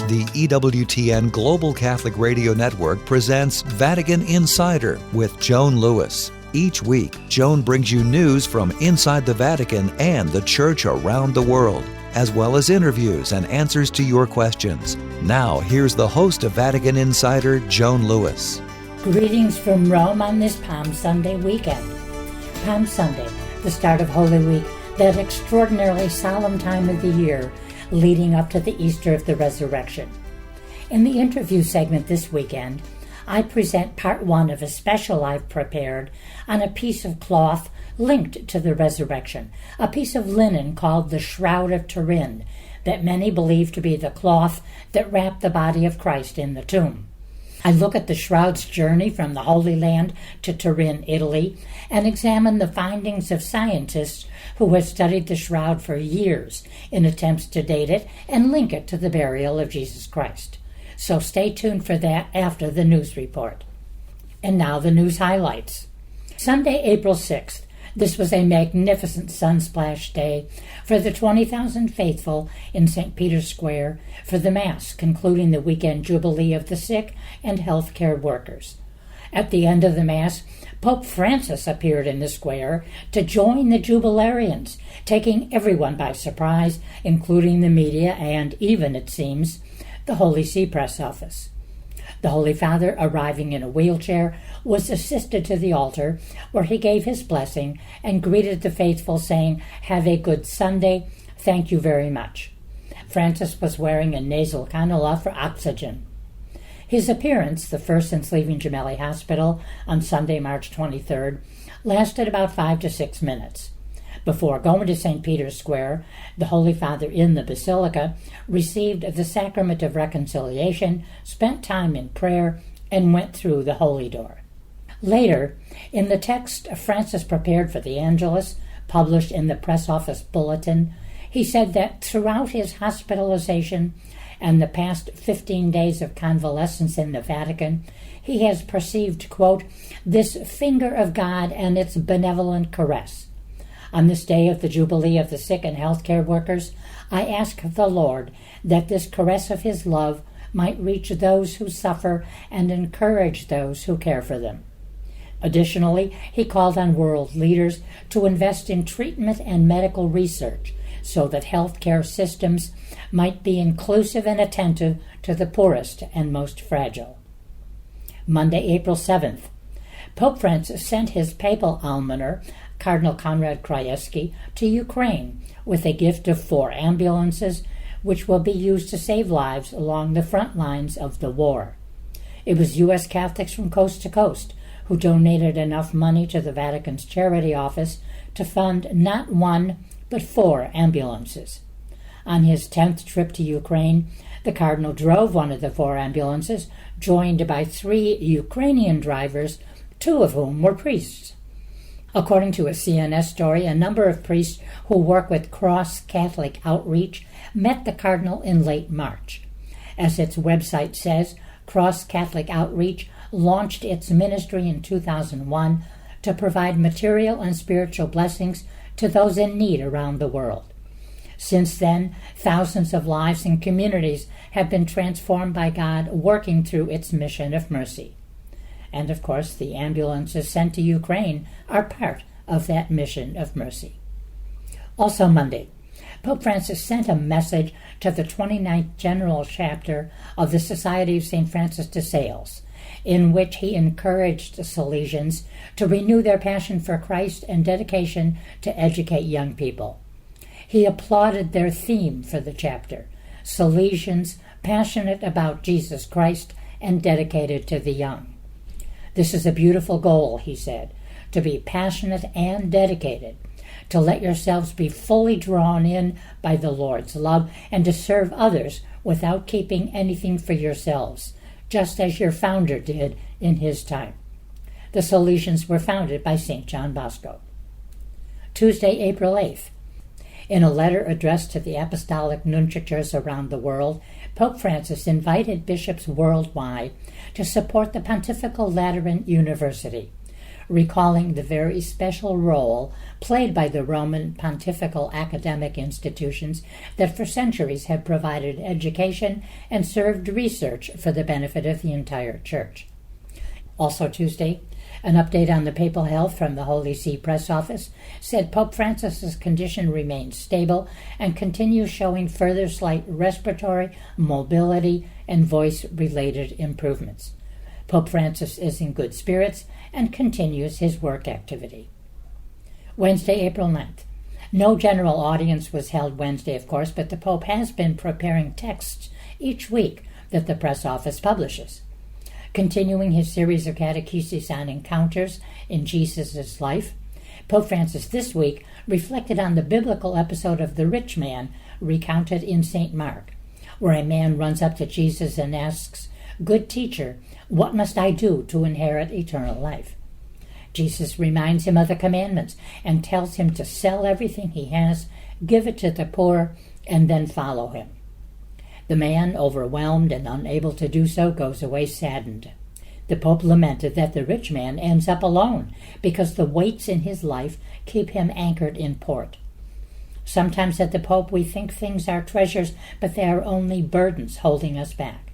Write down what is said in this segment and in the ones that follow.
the EWTN Global Catholic Radio Network presents Vatican Insider with Joan Lewis. Each week, Joan brings you news from inside the Vatican and the Church around the world, as well as interviews and answers to your questions. Now, here's the host of Vatican Insider, Joan Lewis. Greetings from Rome on this Palm Sunday weekend. Palm Sunday, the start of Holy Week, that extraordinarily solemn time of the year leading up to the Easter of the Resurrection. In the interview segment this weekend, I present part one of a special I've prepared on a piece of cloth linked to the resurrection, a piece of linen called the Shroud of Turin that many believe to be the cloth that wrapped the body of Christ in the tomb. I look at the shroud's journey from the Holy Land to Turin, Italy, and examine the findings of scientists who have studied the shroud for years in attempts to date it and link it to the burial of Jesus Christ. So stay tuned for that after the news report. And now the news highlights. Sunday, April 6th. This was a magnificent sunsplash day for the 20,000 faithful in St. Peter's Square for the Mass, concluding the weekend jubilee of the sick and healthcare workers. At the end of the Mass, Pope Francis appeared in the square to join the jubilarians, taking everyone by surprise, including the media and even, it seems, the Holy See press office. The Holy Father, arriving in a wheelchair, was assisted to the altar, where he gave his blessing and greeted the faithful, saying, "Have a good Sunday. Thank you very much." Francis was wearing a nasal cannula for oxygen. His appearance, the first since leaving Gemelli Hospital on Sunday, March 23rd, lasted about 5 to 6 minutes. Before going to St. Peter's Square, the Holy Father in the Basilica received the Sacrament of Reconciliation, spent time in prayer, and went through the Holy Door. Later, in the text Francis prepared for the Angelus, published in the Press Office Bulletin, he said that throughout his hospitalization and the past 15 days of convalescence in the Vatican, he has perceived, quote, "this finger of God and its benevolent caress. On this day of the Jubilee of the sick and healthcare workers, I ask the Lord that this caress of his love might reach those who suffer and encourage those who care for them." Additionally, he called on world leaders to invest in treatment and medical research so that healthcare systems might be inclusive and attentive to the poorest and most fragile. Monday, April 7th. Pope Francis sent his papal almoner, Cardinal Konrad Krajewski, to Ukraine with a gift of 4 ambulances, which will be used to save lives along the front lines of the war. It was U.S. Catholics from coast to coast who donated enough money to the Vatican's charity office to fund not 1, but 4 ambulances. On his 10th trip to Ukraine, the Cardinal drove one of the 4 ambulances, joined by 3 Ukrainian drivers, 2 of whom were priests. According to a CNS story, a number of priests who work with Cross Catholic Outreach met the Cardinal in late March. As its website says, Cross Catholic Outreach launched its ministry in 2001 to provide material and spiritual blessings to those in need around the world. Since then, thousands of lives and communities have been transformed by God working through its mission of mercy. And of course, the ambulances sent to Ukraine are part of that mission of mercy. Also Monday, Pope Francis sent a message to the 29th General Chapter of the Society of St. Francis de Sales, in which he encouraged Salesians to renew their passion for Christ and dedication to educate young people. He applauded their theme for the chapter, Salesians passionate about Jesus Christ and dedicated to the young. This is a beautiful goal, he said, to be passionate and dedicated, to let yourselves be fully drawn in by the Lord's love, and to serve others without keeping anything for yourselves, just as your founder did in his time. The Salesians were founded by St. John Bosco. Tuesday, April 8th. In a letter addressed to the apostolic nunciatures around the world, Pope Francis invited bishops worldwide to support the Pontifical Lateran University, recalling the very special role played by the Roman pontifical academic institutions that for centuries have provided education and served research for the benefit of the entire Church. Also Tuesday, an update on the papal health from the Holy See press office said Pope Francis's condition remains stable and continues showing further slight respiratory, mobility, and voice-related improvements. Pope Francis is in good spirits and continues his work activity. Wednesday, April 9th. No general audience was held Wednesday, of course, but the Pope has been preparing texts each week that the press office publishes. Continuing his series of catechesis on encounters in Jesus' life, Pope Francis this week reflected on the biblical episode of the rich man recounted in St. Mark, where a man runs up to Jesus and asks, "Good teacher, what must I do to inherit eternal life?" Jesus reminds him of the commandments and tells him to sell everything he has, give it to the poor, and then follow him. The man, overwhelmed and unable to do so, goes away saddened. The Pope lamented that the rich man ends up alone because the weights in his life keep him anchored in port. Sometimes, said the Pope, we think things are treasures, but they are only burdens holding us back.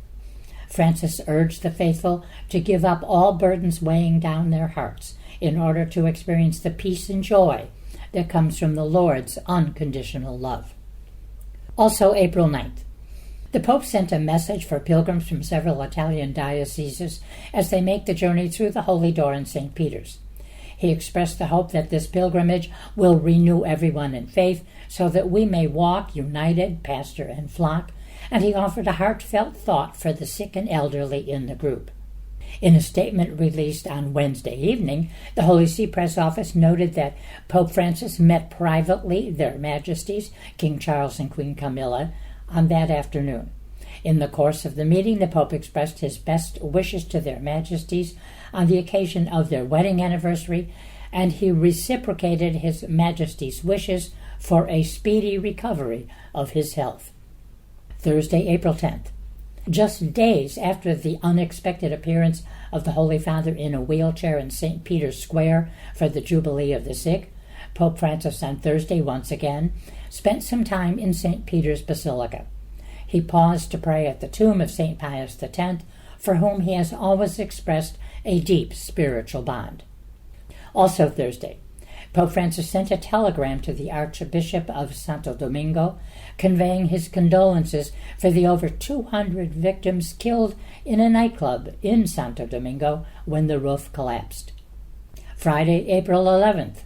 Francis urged the faithful to give up all burdens weighing down their hearts in order to experience the peace and joy that comes from the Lord's unconditional love. Also, April 9th. The Pope sent a message for pilgrims from several Italian dioceses as they make the journey through the Holy Door in St. Peter's. He expressed the hope that this pilgrimage will renew everyone in faith so that we may walk united, pastor and flock, and he offered a heartfelt thought for the sick and elderly in the group. In a statement released on Wednesday evening, the Holy See press office noted that Pope Francis met privately their Majesties, King Charles and Queen Camilla, on that afternoon. In the course of the meeting, the Pope expressed his best wishes to their Majesties on the occasion of their wedding anniversary, and he reciprocated his Majesty's wishes for a speedy recovery of his health. Thursday, April 10th. Just days after the unexpected appearance of the Holy Father in a wheelchair in St. Peter's Square for the Jubilee of the Sick, Pope Francis on Thursday once again spent some time in St. Peter's Basilica. He paused to pray at the tomb of St. Pius X, for whom he has always expressed a deep spiritual bond. Also Thursday, Pope Francis sent a telegram to the Archbishop of Santo Domingo, conveying his condolences for the over 200 victims killed in a nightclub in Santo Domingo when the roof collapsed. Friday, April 11th.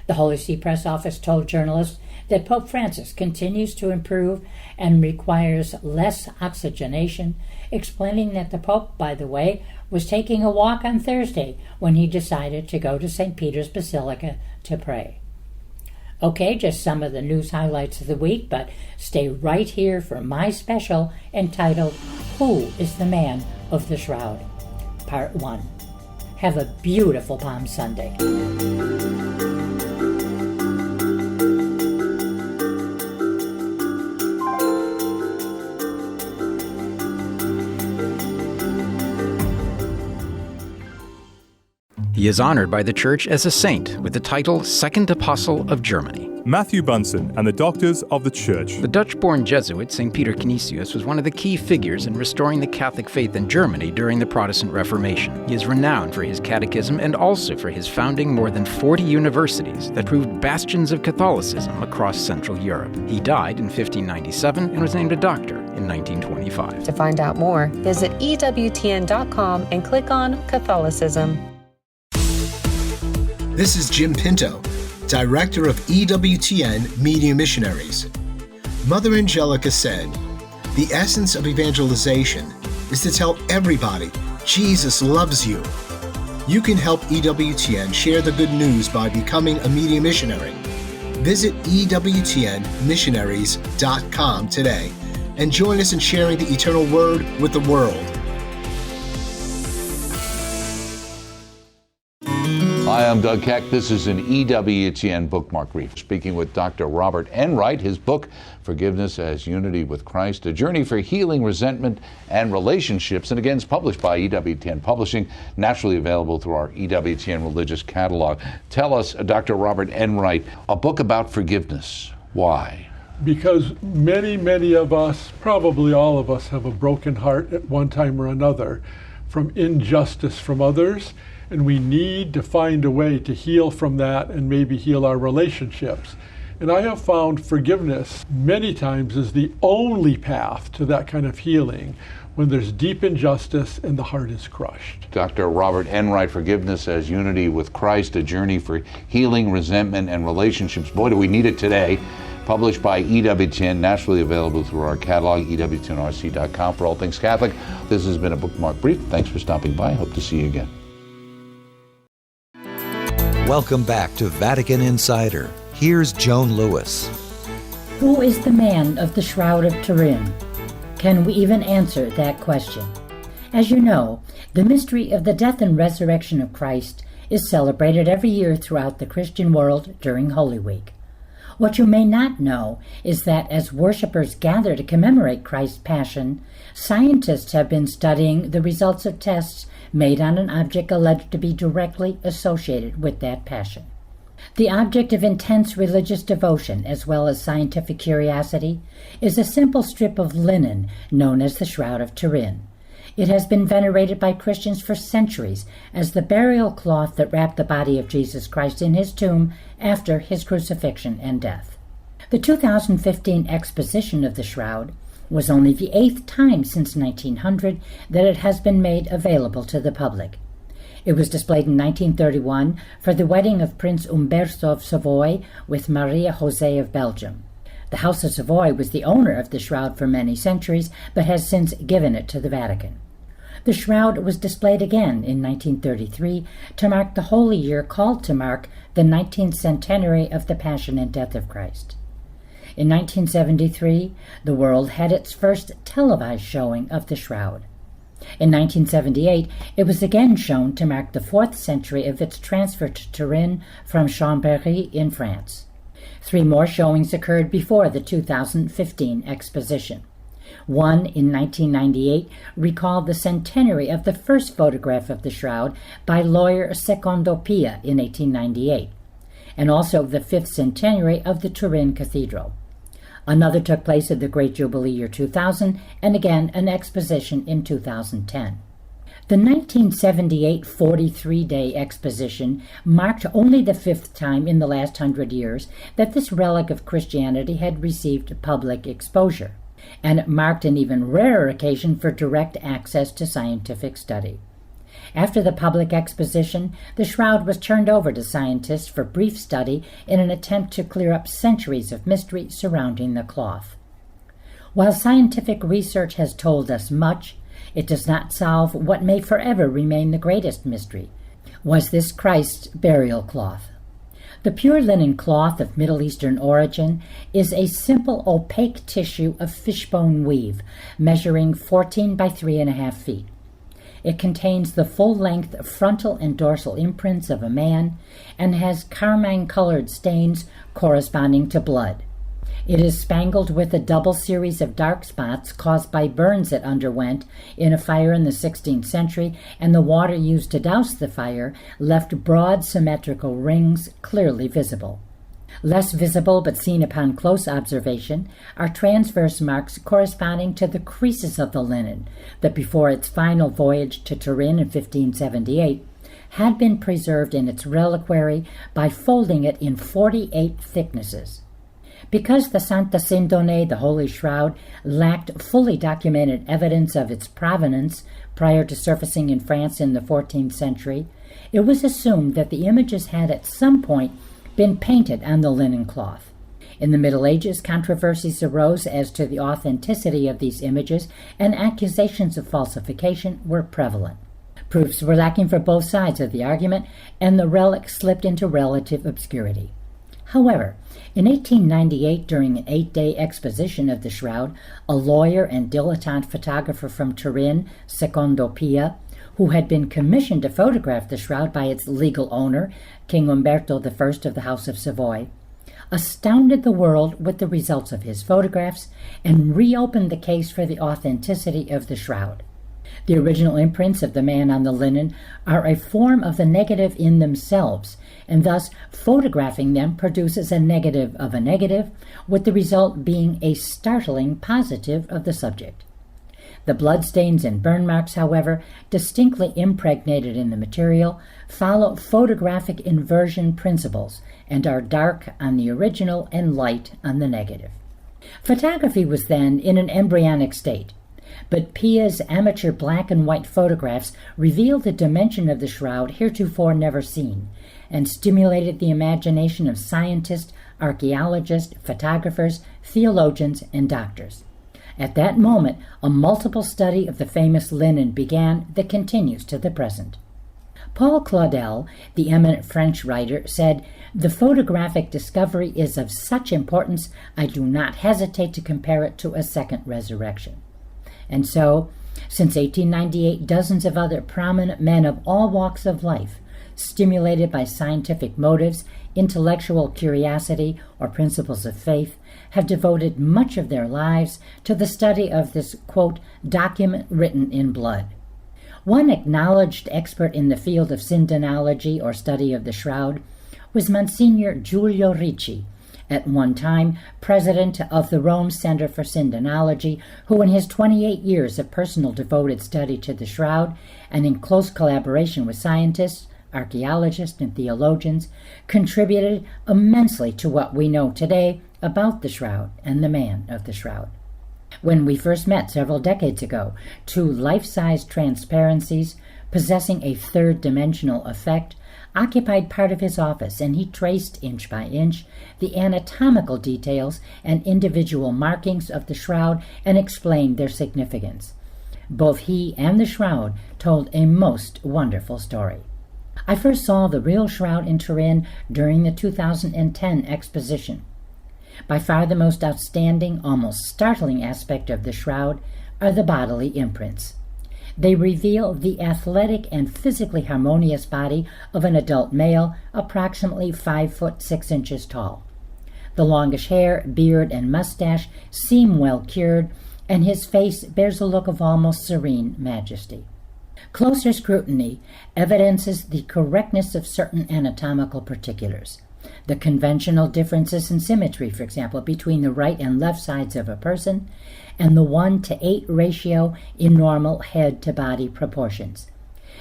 The Holy See press office told journalists that Pope Francis continues to improve and requires less oxygenation, explaining that the Pope, by the way, was taking a walk on Thursday when he decided to go to St. Peter's Basilica to pray. Okay, just some of the news highlights of the week, but stay right here for my special entitled, Who is the Man of the Shroud? Part 1. Have a beautiful Palm Sunday. He is honored by the Church as a saint with the title Second Apostle of Germany. Matthew Bunsen and the Doctors of the Church. The Dutch-born Jesuit St. Peter Canisius was one of the key figures in restoring the Catholic faith in Germany during the Protestant Reformation. He is renowned for his catechism and also for his founding more than 40 universities that proved bastions of Catholicism across Central Europe. He died in 1597 and was named a doctor in 1925. To find out more, visit EWTN.com and click on Catholicism. This is Jim Pinto, Director of EWTN Media Missionaries. Mother Angelica said, "The essence of evangelization is to tell everybody Jesus loves you." You can help EWTN share the good news by becoming a media missionary. Visit EWTNmissionaries.com today and join us in sharing the eternal word with the world. Hi, I'm Doug Keck. This is an EWTN bookmark brief. Speaking with Dr. Robert Enright, his book, Forgiveness as Unity with Christ, A Journey for Healing Resentment and Relationships. And again, it's published by EWTN Publishing, naturally available through our EWTN Religious Catalog. Tell us, Dr. Robert Enright, a book about forgiveness. Why? Because many of us, probably all of us, have a broken heart at one time or another from injustice from others. And we need to find a way to heal from that and maybe heal our relationships. And I have found forgiveness many times is the only path to that kind of healing when there's deep injustice and the heart is crushed. Dr. Robert Enright, Forgiveness as Unity with Christ, A Journey for Healing Resentment and Relationships. Boy, do we need it today. Published by EWTN, nationally available through our catalog, EWTNRC.com, for all things Catholic. This has been a bookmark brief. Thanks for stopping by. Hope to see you again. Welcome back to Vatican Insider. Here's Joan Lewis. Who is the man of the Shroud of Turin? Can we even answer that question? As you know, the mystery of the death and resurrection of Christ is celebrated every year throughout the Christian world during Holy Week. What you may not know is that as worshippers gather to commemorate Christ's Passion, scientists have been studying the results of tests made on an object alleged to be directly associated with that passion. The object of intense religious devotion, as well as scientific curiosity, is a simple strip of linen known as the Shroud of Turin. It has been venerated by Christians for centuries as the burial cloth that wrapped the body of Jesus Christ in his tomb after his crucifixion and death. The 2015 exposition of the Shroud was only the 8th time since 1900 that it has been made available to the public. It was displayed in 1931 for the wedding of Prince Umberto of Savoy with Maria Jose of Belgium. The House of Savoy was the owner of the Shroud for many centuries, but has since given it to the Vatican. The Shroud was displayed again in 1933 to mark the Holy Year called to mark the 19th centenary of the Passion and Death of Christ. In 1973, the world had its first televised showing of the Shroud. In 1978, it was again shown to mark the 4th century of its transfer to Turin from Chambéry in France. 3 more showings occurred before the 2015 exposition. One in 1998 recalled the centenary of the first photograph of the Shroud by lawyer Secondo Pia in 1898, and also the 5th centenary of the Turin Cathedral. Another took place at the Great Jubilee year 2000, and again an exposition in 2010. The 1978 43-day exposition marked only the 5th time in the last 100 years that this relic of Christianity had received public exposure, and it marked an even rarer occasion for direct access to scientific study. After the public exposition, the Shroud was turned over to scientists for brief study in an attempt to clear up centuries of mystery surrounding the cloth. While scientific research has told us much, it does not solve what may forever remain the greatest mystery. Was this Christ's burial cloth? The pure linen cloth of Middle Eastern origin is a simple opaque tissue of fishbone weave, measuring 14 by 3.5 feet. It contains the full-length frontal and dorsal imprints of a man and has carmine-colored stains corresponding to blood. It is spangled with a double series of dark spots caused by burns it underwent in a fire in the 16th century, and the water used to douse the fire left broad symmetrical rings clearly visible. Less visible but seen upon close observation are transverse marks corresponding to the creases of the linen that before its final voyage to Turin in 1578 had been preserved in its reliquary by folding it in 48 thicknesses. Because the Santa Sindone, the Holy Shroud, lacked fully documented evidence of its provenance prior to surfacing in France in the 14th century, it was assumed that the images had at some point been painted on the linen cloth. In the Middle Ages, controversies arose as to the authenticity of these images, and accusations of falsification were prevalent. Proofs were lacking for both sides of the argument, and the relic slipped into relative obscurity. However, in 1898, during an 8-day exposition of the Shroud, a lawyer and dilettante photographer from Turin, Secondo Pia, who had been commissioned to photograph the shroud by its legal owner, King Umberto I of the House of Savoy, astounded the world with the results of his photographs and reopened the case for the authenticity of the shroud. The original imprints of the man on the linen are a form of the negative in themselves, and thus photographing them produces a negative of a negative, with the result being a startling positive of the subject. The bloodstains and burn marks, however, distinctly impregnated in the material, follow photographic inversion principles and are dark on the original and light on the negative. Photography was then in an embryonic state, but Pia's amateur black and white photographs revealed a dimension of the shroud heretofore never seen, and stimulated the imagination of scientists, archaeologists, photographers, theologians, and doctors. At that moment, a multiple study of the famous linen began that continues to the present. Paul Claudel, the eminent French writer, said, "The photographic discovery is of such importance, I do not hesitate to compare it to a second resurrection." And so, since 1898, dozens of other prominent men of all walks of life, stimulated by scientific motives, intellectual curiosity, or principles of faith, have devoted much of their lives to the study of this, quote, document written in blood. One acknowledged expert in the field of syndenology, or study of the shroud, was Monsignor Giulio Ricci, at one time president of the Rome Center for Syndenology, who in his 28 years of personal devoted study to the shroud, and in close collaboration with scientists, archaeologists, and theologians, contributed immensely to what we know today about the shroud and the man of the shroud. When we first met several decades ago, two life-size transparencies possessing a third-dimensional effect occupied part of his office, and he traced inch by inch the anatomical details and individual markings of the shroud and explained their significance. Both he and the shroud told a most wonderful story. I first saw the real shroud in Turin during the 2010 exposition. By far the most outstanding, almost startling aspect of the shroud are the bodily imprints. They reveal the athletic and physically harmonious body of an adult male approximately 5 foot 6 inches tall. The longish hair, beard, and mustache seem well cured, and his face bears a look of almost serene majesty. Closer scrutiny evidences the correctness of certain anatomical particulars. The conventional differences in symmetry, for example, between the right and left sides of a person, and the 1:8 ratio in normal head-to-body proportions.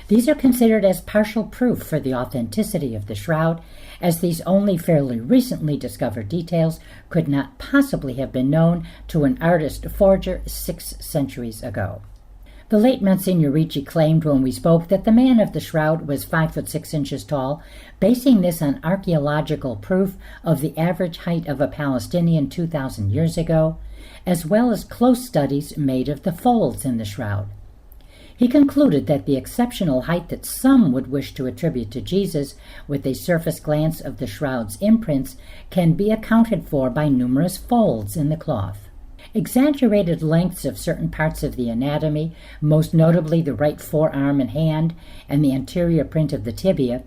These are considered as partial proof for the authenticity of the shroud, as these only fairly recently discovered details could not possibly have been known to an artist forger 6 centuries ago. The late Monsignor Ricci claimed when we spoke that the man of the shroud was 5 foot 6 inches tall, basing this on archaeological proof of the average height of a Palestinian 2,000 years ago, as well as close studies made of the folds in the shroud. He concluded that the exceptional height that some would wish to attribute to Jesus, with a surface glance of the shroud's imprints, can be accounted for by numerous folds in the cloth. Exaggerated lengths of certain parts of the anatomy, most notably the right forearm and hand and the anterior print of the tibia,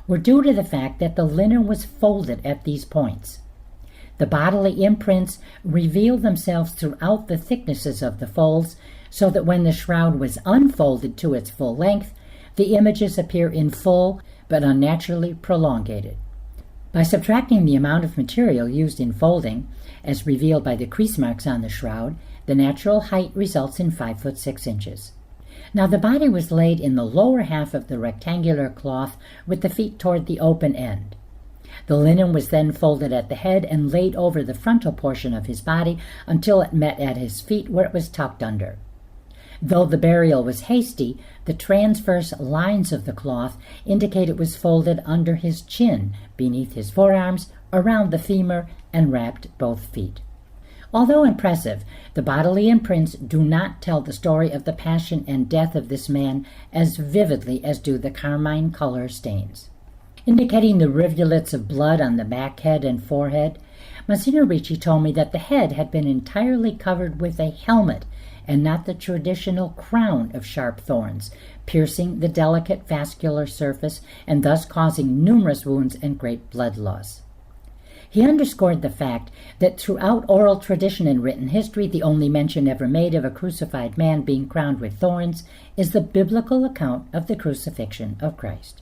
were due to the fact that the linen was folded at these points. The bodily imprints revealed themselves throughout the thicknesses of the folds, so that when the shroud was unfolded to its full length, the images appear in full but unnaturally prolongated. By subtracting the amount of material used in folding, as revealed by the crease marks on the shroud, the natural height results in 5 foot 6 inches. Now the body was laid in the lower half of the rectangular cloth with the feet toward the open end. The linen was then folded at the head and laid over the frontal portion of his body until it met at his feet, where it was tucked under. Though the burial was hasty, the transverse lines of the cloth indicate it was folded under his chin, beneath his forearms, around the femur, and wrapped both feet. Although impressive, the bodily imprints do not tell the story of the passion and death of this man as vividly as do the carmine color stains. indicating the rivulets of blood on the back head and forehead. Monsignor Ricci told me that the head had been entirely covered with a helmet and not the traditional crown of sharp thorns, piercing the delicate vascular surface and thus causing numerous wounds and great blood loss. He underscored the fact that throughout oral tradition and written history, the only mention ever made of a crucified man being crowned with thorns is the biblical account of the crucifixion of Christ.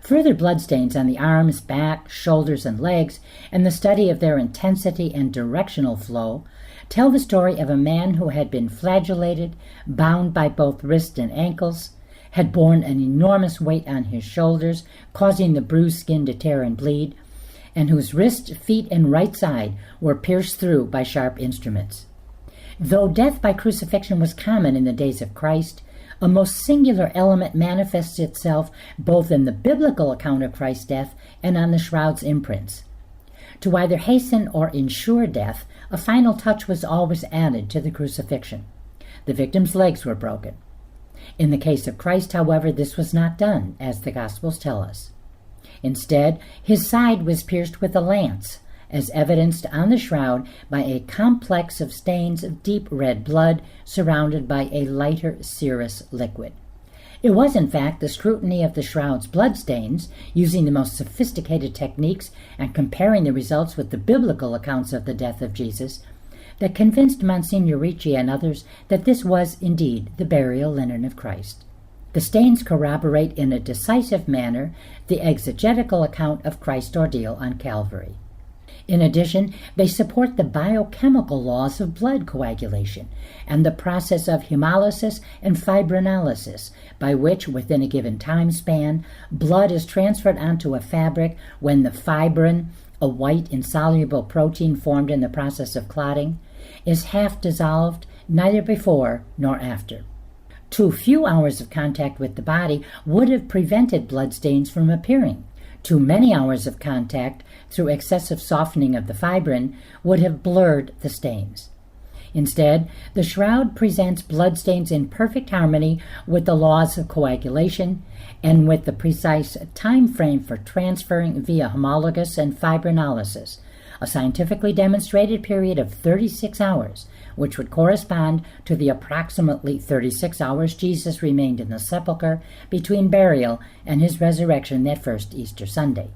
Further bloodstains on the arms, back, shoulders, and legs, and the study of their intensity and directional flow, tell the story of a man who had been flagellated, bound by both wrists and ankles, had borne an enormous weight on his shoulders, causing the bruised skin to tear and bleed, and whose wrist, feet, and right side were pierced through by sharp instruments. Though death by crucifixion was common in the days of Christ, a most singular element manifests itself both in the biblical account of Christ's death and on the shroud's imprints. To either hasten or ensure death, a final touch was always added to the crucifixion. The victim's legs were broken. In the case of Christ, however, this was not done, as the Gospels tell us. Instead, his side was pierced with a lance, as evidenced on the shroud by a complex of stains of deep red blood surrounded by a lighter serous liquid. It was, in fact, the scrutiny of the shroud's bloodstains, using the most sophisticated techniques and comparing the results with the biblical accounts of the death of Jesus, that convinced Monsignor Ricci and others that this was indeed the burial linen of Christ. The stains corroborate in a decisive manner the exegetical account of Christ's ordeal on Calvary. In addition, they support the biochemical laws of blood coagulation and the process of hemolysis and fibrinolysis, by which, within a given time span, blood is transferred onto a fabric when the fibrin, a white insoluble protein formed in the process of clotting, is half dissolved, neither before nor after. Too few hours of contact with the body would have prevented bloodstains from appearing. Too many hours of contact, through excessive softening of the fibrin, would have blurred the stains. Instead, the shroud presents bloodstains in perfect harmony with the laws of coagulation and with the precise time frame for transferring via homologous and fibrinolysis, a scientifically demonstrated period of 36 hours, which would correspond to the approximately 36 hours Jesus remained in the sepulchre between burial and his resurrection that first Easter Sunday.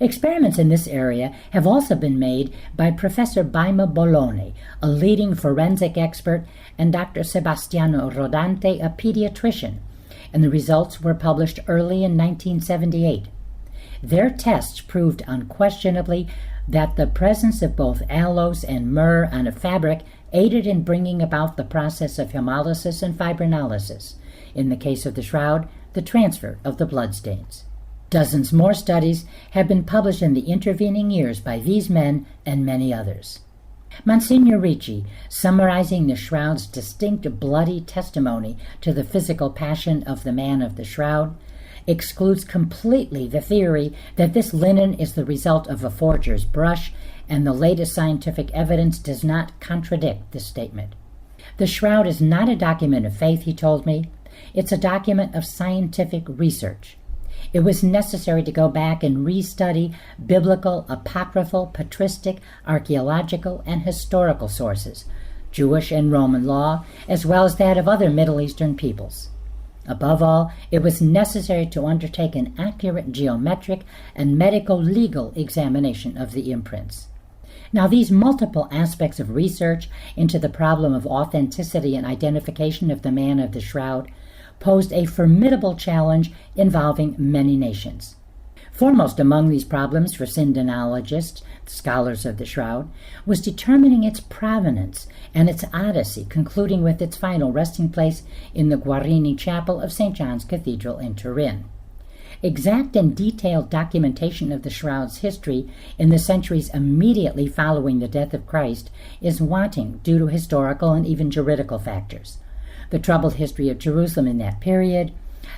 Experiments in this area have also been made by Professor Baima Bologna, a leading forensic expert, and Dr. Sebastiano Rodante, a pediatrician, and the results were published early in 1978. Their tests proved unquestionably that the presence of both aloes and myrrh on a fabric aided in bringing about the process of hemolysis and fibrinolysis. In the case of the shroud, the transfer of the bloodstains. Dozens more studies have been published in the intervening years by these men and many others. Monsignor Ricci, summarizing the shroud's distinct bloody testimony to the physical passion of the man of the shroud, excludes completely the theory that this linen is the result of a forger's brush, and the latest scientific evidence does not contradict this statement. The shroud is not a document of faith, he told me. It's a document of scientific research. It was necessary to go back and restudy biblical, apocryphal, patristic, archaeological, and historical sources, Jewish and Roman law, as well as that of other Middle Eastern peoples. Above all, it was necessary to undertake an accurate geometric and medico-legal examination of the imprints. Now, these multiple aspects of research into the problem of authenticity and identification of the man of the shroud posed a formidable challenge involving many nations. Foremost among these problems for Syndenologists, scholars of the shroud, was determining its provenance and its odyssey, concluding with its final resting place in the Guarini Chapel of St. John's Cathedral in Turin. Exact and detailed documentation of the shroud's history in the centuries immediately following the death of Christ is wanting due to historical and even juridical factors. The troubled history of Jerusalem in that period,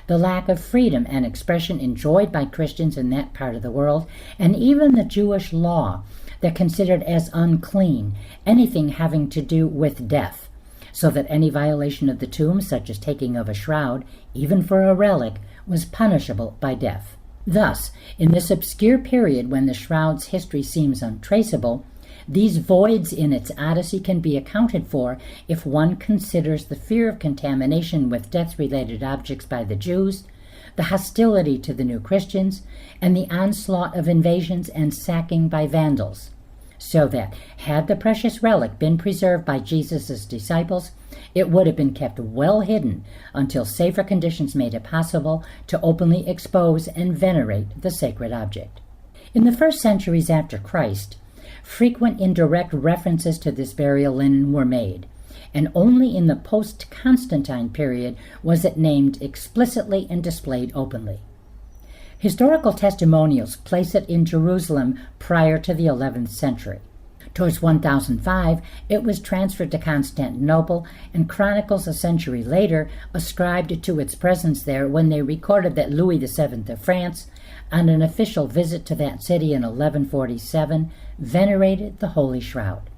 the lack of freedom and expression enjoyed by Christians in that part of the world, and even the Jewish law that considered as unclean anything having to do with death, so that any violation of the tomb, such as taking of a shroud, even for a relic, was punishable by death. Thus, in this obscure period when the shroud's history seems untraceable, these voids in its odyssey can be accounted for if one considers the fear of contamination with death-related objects by the Jews, the hostility to the new Christians, and the onslaught of invasions and sacking by Vandals. So that, had the precious relic been preserved by Jesus' disciples, it would have been kept well hidden until safer conditions made it possible to openly expose and venerate the sacred object. In the first centuries after Christ, frequent indirect references to this burial linen were made, and only in the post-Constantine period was it named explicitly and displayed openly. Historical testimonials place it in Jerusalem prior to the 11th century. Towards 1005, it was transferred to Constantinople, and chronicles a century later ascribed it to its presence there when they recorded that Louis VII of France, on an official visit to that city in 1147, venerated the Holy Shroud.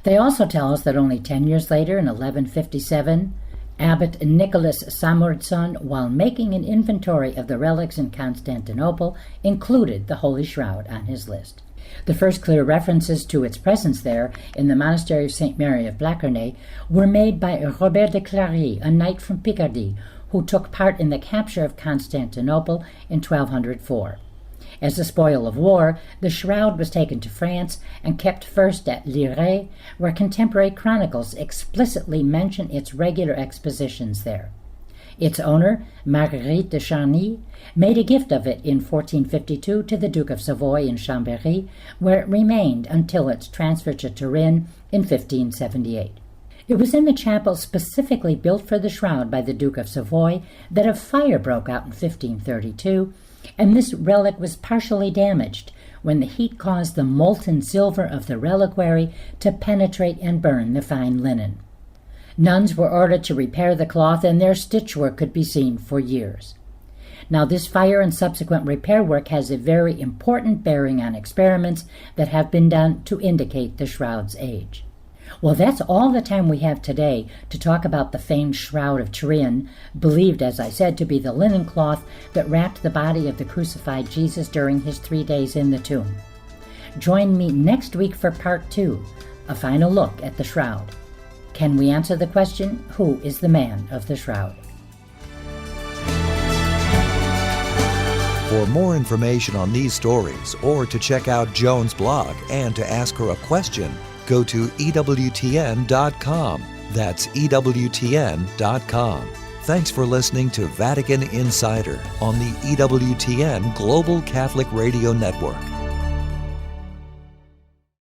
They also tell us that only 10 years later, in 1157, Abbot Nicholas Samurdsson, while making an inventory of the relics in Constantinople, included the Holy Shroud on his list. The first clear references to its presence there, in the monastery of St. Mary of Blachernae, were made by Robert de Clary, a knight from Picardy, who took part in the capture of Constantinople in 1204. As a spoil of war, the shroud was taken to France and kept first at Lire, where contemporary chronicles explicitly mention its regular expositions there. Its owner, Marguerite de Charny, made a gift of it in 1452 to the Duke of Savoy in Chambéry, where it remained until its transfer to Turin in 1578. It was in the chapel specifically built for the shroud by the Duke of Savoy that a fire broke out in 1532, and this relic was partially damaged when the heat caused the molten silver of the reliquary to penetrate and burn the fine linen. Nuns were ordered to repair the cloth, and their stitchwork could be seen for years. Now, this fire and subsequent repair work has a very important bearing on experiments that have been done to indicate the shroud's age. Well, that's all the time we have today to talk about the famed Shroud of Turin, believed, as I said, to be the linen cloth that wrapped the body of the crucified Jesus during his 3 days in the tomb. Join me next week for part 2, a final look at the shroud. Can we answer the question, who is the man of the shroud? For more information on these stories, or to check out Joan's blog and to ask her a question, go to EWTN.com. That's EWTN.com. Thanks for listening to Vatican Insider on the EWTN Global Catholic Radio Network.